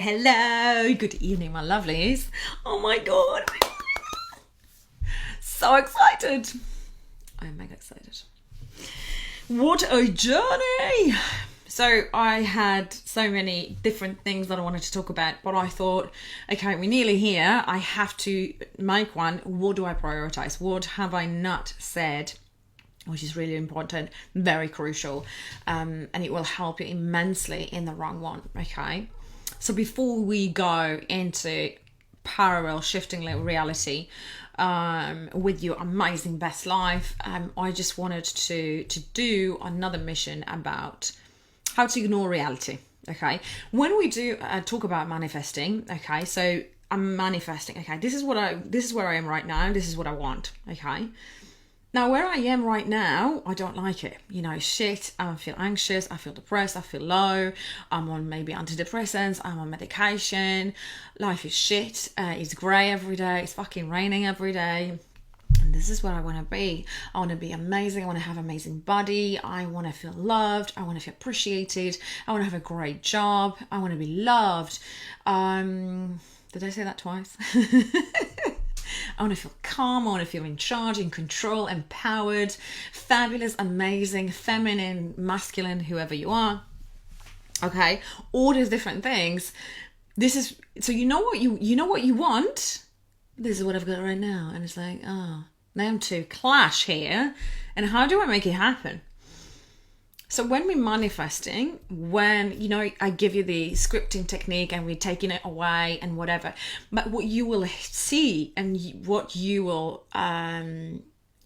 Hello, good evening, my lovelies. Oh my God. So excited. I'm mega excited. What a journey. So I had so many different things that I wanted to talk about, but I thought, okay, we're nearly here. I have to make one. What do I prioritize? What have I not said? Which is really important, very crucial, and it will help you immensely in the wrong one, okay? So before we go into parallel shifting reality with your amazing best life, I just wanted to do another mission about how to ignore reality, okay? When we do talk about manifesting, okay, so I'm manifesting, okay, this is where I am right now, this is what I want, okay? Now, where I am right now, I don't like it. Shit, I feel anxious, I feel depressed, I feel low, I'm on maybe antidepressants, I'm on medication, life is shit, it's grey every day, it's fucking raining every day. And this is where I want to be. I want to be amazing, I want to have an amazing body, I want to feel loved, I want to feel appreciated, I want to have a great job, I want to be loved. Did I say that twice? I want to feel calm, I want to feel in charge, in control, empowered, fabulous, amazing, feminine, masculine, whoever you are. Okay, all these different things. This is, so you know what you want. This is what I've got right now. And it's like, them two clash here. And how do I make it happen? So when we're manifesting, when, I give you the scripting technique and we're taking it away and whatever, but what you will see and what you will,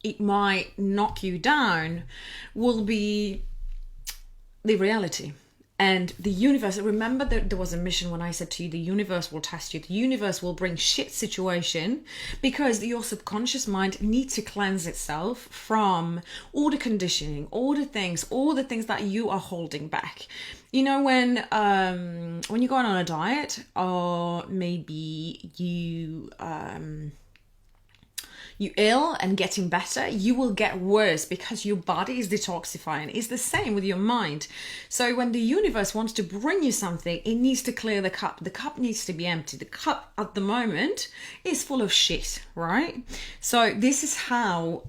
it might knock you down will be the reality. And the universe, remember that there was a mission when I said to you, the universe will test you. The universe will bring shit situation because your subconscious mind needs to cleanse itself from all the conditioning, all the things that you are holding back. When you're going on a diet, or maybe you ill and getting better, you will get worse because your body is detoxifying. It's the same with your mind. So when the universe wants to bring you something, it needs to clear the cup. The cup needs to be empty. The cup at the moment is full of shit, right? So this is how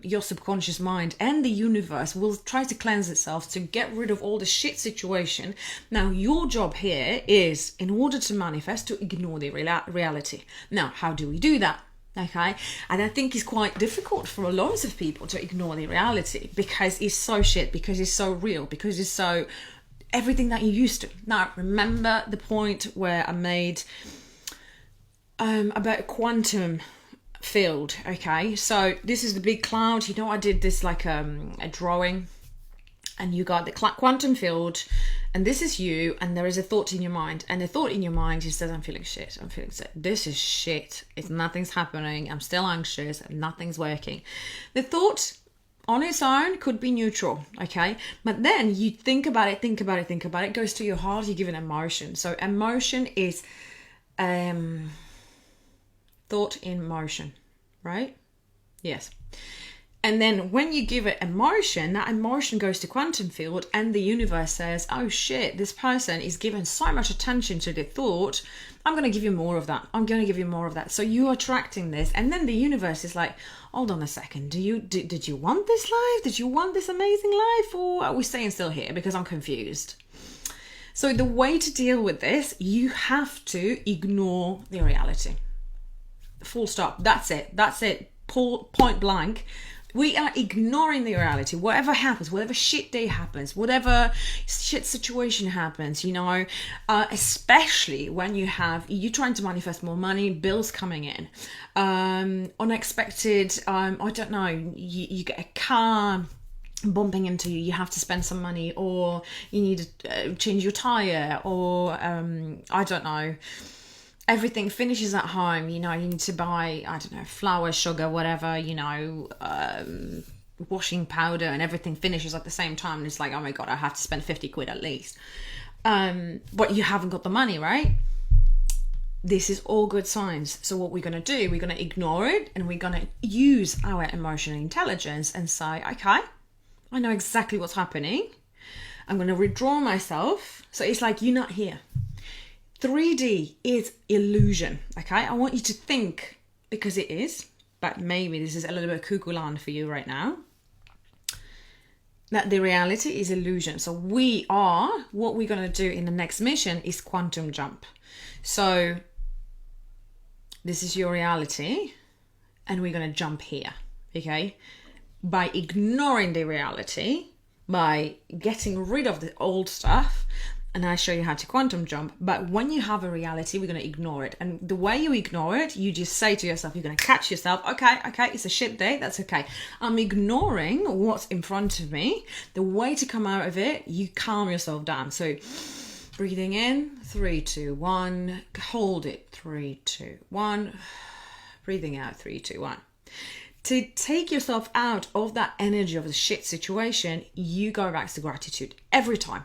your subconscious mind and the universe will try to cleanse itself to get rid of all the shit situation. Now, your job here is, in order to manifest, to ignore the reality. Now, how do we do that? Okay, and I think it's quite difficult for a lot of people to ignore the reality because it's so shit, because it's so real, because it's so everything that you're used to. Now, remember the point where I made about a quantum field. Okay, so this is the big cloud. I did this like a drawing, and you got the quantum field, and this is you, and there is a thought in your mind, and the thought in your mind is that I'm feeling shit, I'm feeling sick, this is shit, nothing's happening, I'm still anxious, nothing's working. The thought on its own could be neutral, okay? But then you think about it, it goes to your heart, you give it emotion. So emotion is thought in motion, right? Yes. And then when you give it emotion, that emotion goes to quantum field, and the universe says, oh shit, this person is giving so much attention to the thought, I'm going to give you more of that. I'm going to give you more of that. So you're attracting this. And then the universe is like, hold on a second. Did you want this life? Did you want this amazing life? Or are we staying still here? Because I'm confused. So the way to deal with this, you have to ignore the reality. Full stop. That's it. Point blank. We are ignoring the reality. Whatever happens, whatever shit day happens, whatever shit situation happens, especially when you're trying to manifest more money, bills coming in, unexpected, I don't know, you get a car bumping into you, you have to spend some money, or you need to change your tire, or I don't know, everything finishes at home, you need to buy, I don't know, flour, sugar, whatever, washing powder, and everything finishes at the same time. And it's like, oh my God, I have to spend 50 quid at least. But you haven't got the money, right? This is all good signs. So what we're going to do, we're going to ignore it, and we're going to use our emotional intelligence and say, okay, I know exactly what's happening. I'm going to withdraw myself. So it's like, you're not here. 3D is illusion, okay? I want you to think, because it is, but maybe this is a little bit cuckoo land for you right now, that the reality is illusion. So what we're going to do in the next mission is quantum jump. So this is your reality, and we're going to jump here, okay? By ignoring the reality, by getting rid of the old stuff, and I show you how to quantum jump. But when you have a reality, we're going to ignore it. And the way you ignore it, you just say to yourself, you're going to catch yourself, okay, it's a shit day, that's okay. I'm ignoring what's in front of me. The way to come out of it, you calm yourself down. So breathing in, 3, 2, 1, hold it, 3, 2, 1, breathing out, 3, 2, 1. To take yourself out of that energy of the shit situation, you go back to gratitude every time.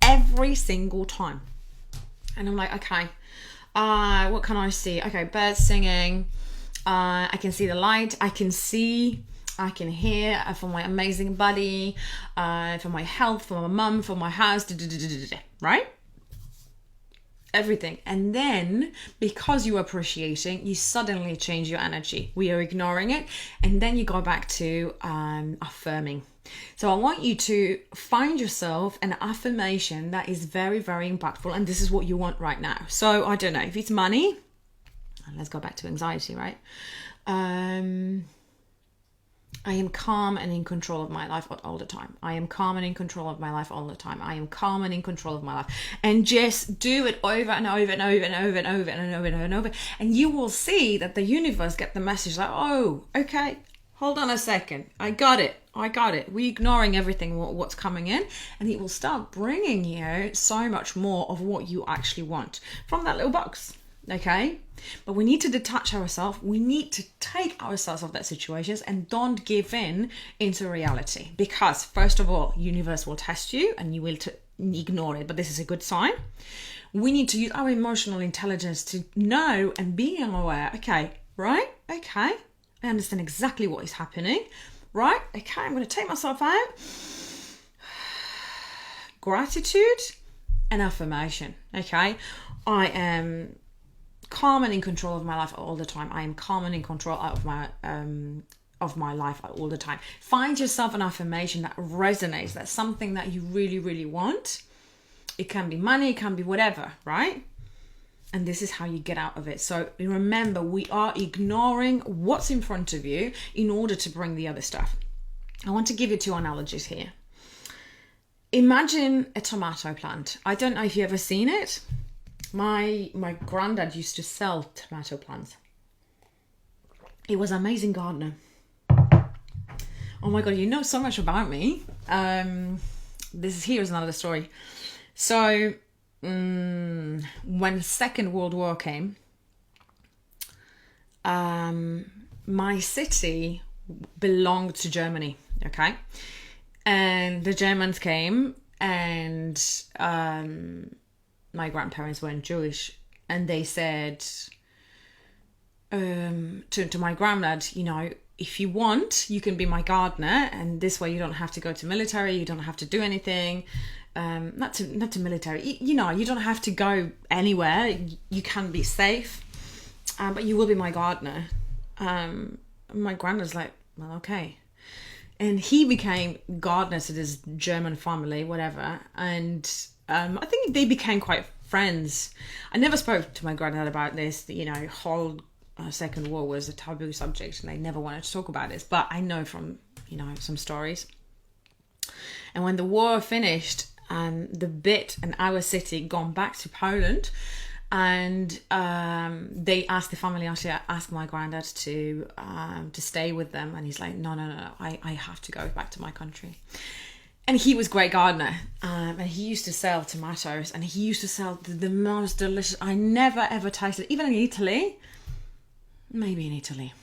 Every single time. And I'm like, okay, what can I see? Okay, birds singing. I can see the light. I can hear for my amazing body, for my health, for my mum, for my house, right? Everything. And then because you're appreciating, you suddenly change your energy. We are ignoring it. And then you go back to affirming. So I want you to find yourself an affirmation that is very, very impactful. And this is what you want right now. So I don't know if it's money. Let's go back to anxiety, right? I am calm and in control of my life all the time. I am calm and in control of my life all the time. I am calm and in control of my life. And just do it over and over and over and over and over and over and over. And you will see that the universe get the message like, oh, okay, hold on a second. I got it. We're ignoring everything, what's coming in, and it will start bringing you so much more of what you actually want from that little box, okay? But we need to detach ourselves. We need to take ourselves off that situations and don't give in into reality, because first of all, universe will test you and you will ignore it, but this is a good sign. We need to use our emotional intelligence to know and be aware, okay, right? Okay, I understand exactly what is happening. Right, okay, I'm going to take myself out. Gratitude and affirmation, okay? I am calm and in control of my life all the time. I am calm and in control of my life all the time. Find yourself an affirmation that resonates, that's something that you really, really want. It can be money, it can be whatever, right? And this is how you get out of it. So remember, we are ignoring what's in front of you in order to bring the other stuff. I want to give you 2 analogies here. Imagine a tomato plant. I don't know if you've ever seen it. My granddad used to sell tomato plants. He was an amazing gardener. Oh my God, you know so much about me. Here's another story. So when the Second World War came, my city belonged to Germany, okay? And the Germans came, and my grandparents weren't Jewish, and they said to my granddad, you know, if you want, you can be my gardener, and this way you don't have to go to military, you don't have to do anything. Not to military, you know, you don't have to go anywhere. You can be safe, but you will be my gardener. My granddad's like, well, okay. And he became gardener to this German family, whatever. And I think they became quite friends. I never spoke to my granddad about this. You know, whole Second War was a taboo subject, and they never wanted to talk about this. But I know from, you know, some stories. And when the war finished, the bit and our city gone back to Poland, and they asked the family, actually asked my granddad to stay with them, and he's like, no, I have to go back to my country. And he was a great gardener, and he used to sell tomatoes, and he used to sell the most delicious. I never ever tasted, even in Italy, maybe in Italy,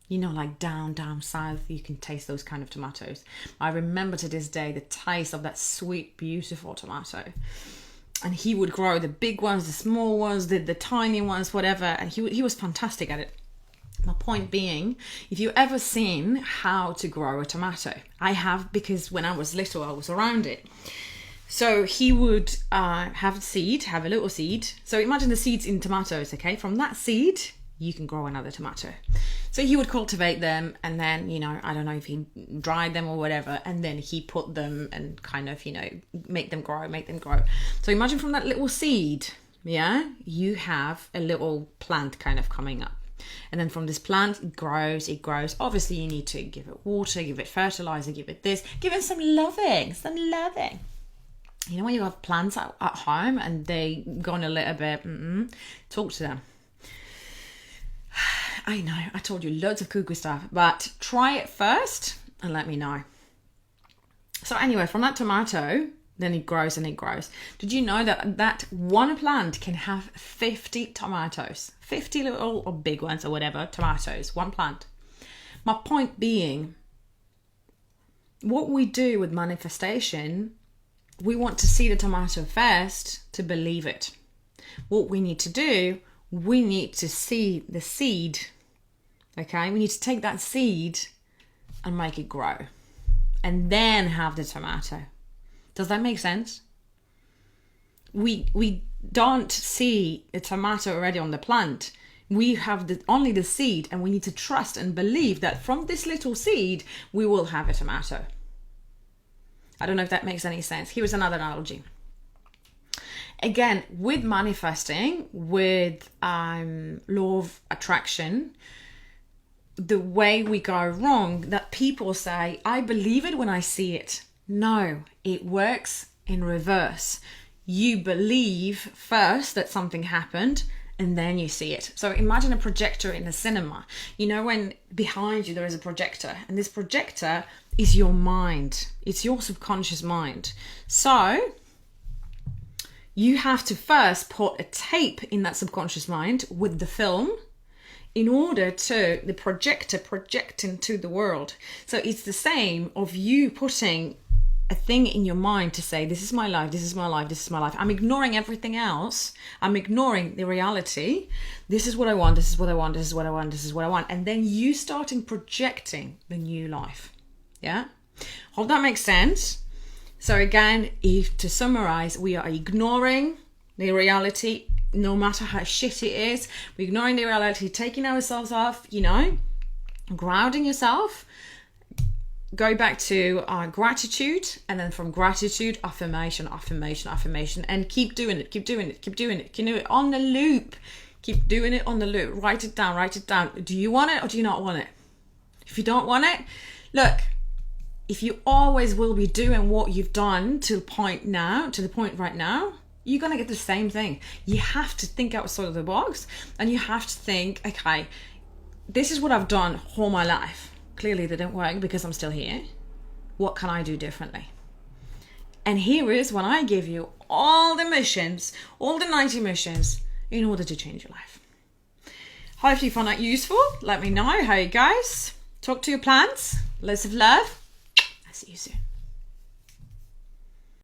you know, like down south, you can taste those kind of tomatoes. I remember to this day the taste of that sweet, beautiful tomato. And he would grow the big ones, the small ones, the tiny ones, whatever. And he was fantastic at it. My point being, if you've ever seen how to grow a tomato, I have, because when I was little, I was around it. So he would have a little seed. So imagine the seeds in tomatoes, okay? From that seed, you can grow another tomato. So he would cultivate them, and then, I don't know if he dried them or whatever, and then he put them and kind of, make them grow. So imagine from that little seed, you have a little plant kind of coming up. And then from this plant, it grows. Obviously, you need to give it water, give it fertilizer, give it this, give it some loving. When you have plants at home and they gone a little bit, talk to them. I know, I told you loads of cuckoo stuff, but try it first and let me know. So anyway, from that tomato, then it grows and it grows. Did you know that one plant can have 50 tomatoes? 50 little or big ones or whatever, tomatoes, one plant. My point being, what we do with manifestation, we want to see the tomato first to believe it. What we need to do, we need to see the seed, okay? We need to take that seed and make it grow and then have the tomato. Does that make sense? We don't see a tomato already on the plant. We have only the seed, and we need to trust and believe that from this little seed, we will have a tomato. I don't know if that makes any sense. Here's another analogy. Again, with manifesting, with law of attraction, the way we go wrong, that people say, I believe it when I see it. No, it works in reverse. You believe first that something happened, and then you see it. So imagine a projector in a cinema. When behind you there is a projector, and this projector is your mind. It's your subconscious mind. So you have to first put a tape in that subconscious mind with the film in order to the projector project into the world. So it's the same of you putting a thing in your mind to say, this is my life, this is my life, this is my life. I'm ignoring everything else. I'm ignoring the reality. This is what I want, this is what I want, this is what I want, this is what I want. And then you starting projecting the new life. Yeah? Hope that makes sense. So again, to summarize, we are ignoring the reality, no matter how shit it is. We're ignoring the reality, taking ourselves off, grounding yourself. Go back to gratitude, and then from gratitude, affirmation, and keep doing it. Can do it on the loop. Keep doing it on the loop. Write it down. Do you want it or do you not want it? If you don't want it, look, if you always will be doing what you've done to the point right now, you're going to get the same thing. You have to think outside of the box, and you have to think, okay, this is what I've done all my life. Clearly they didn't work because I'm still here. What can I do differently? And here is when I give you all the missions, all the 90 missions in order to change your life. Hopefully you found that useful. Let me know how it goes. Talk to your plants. Lots of love. I'll see you soon.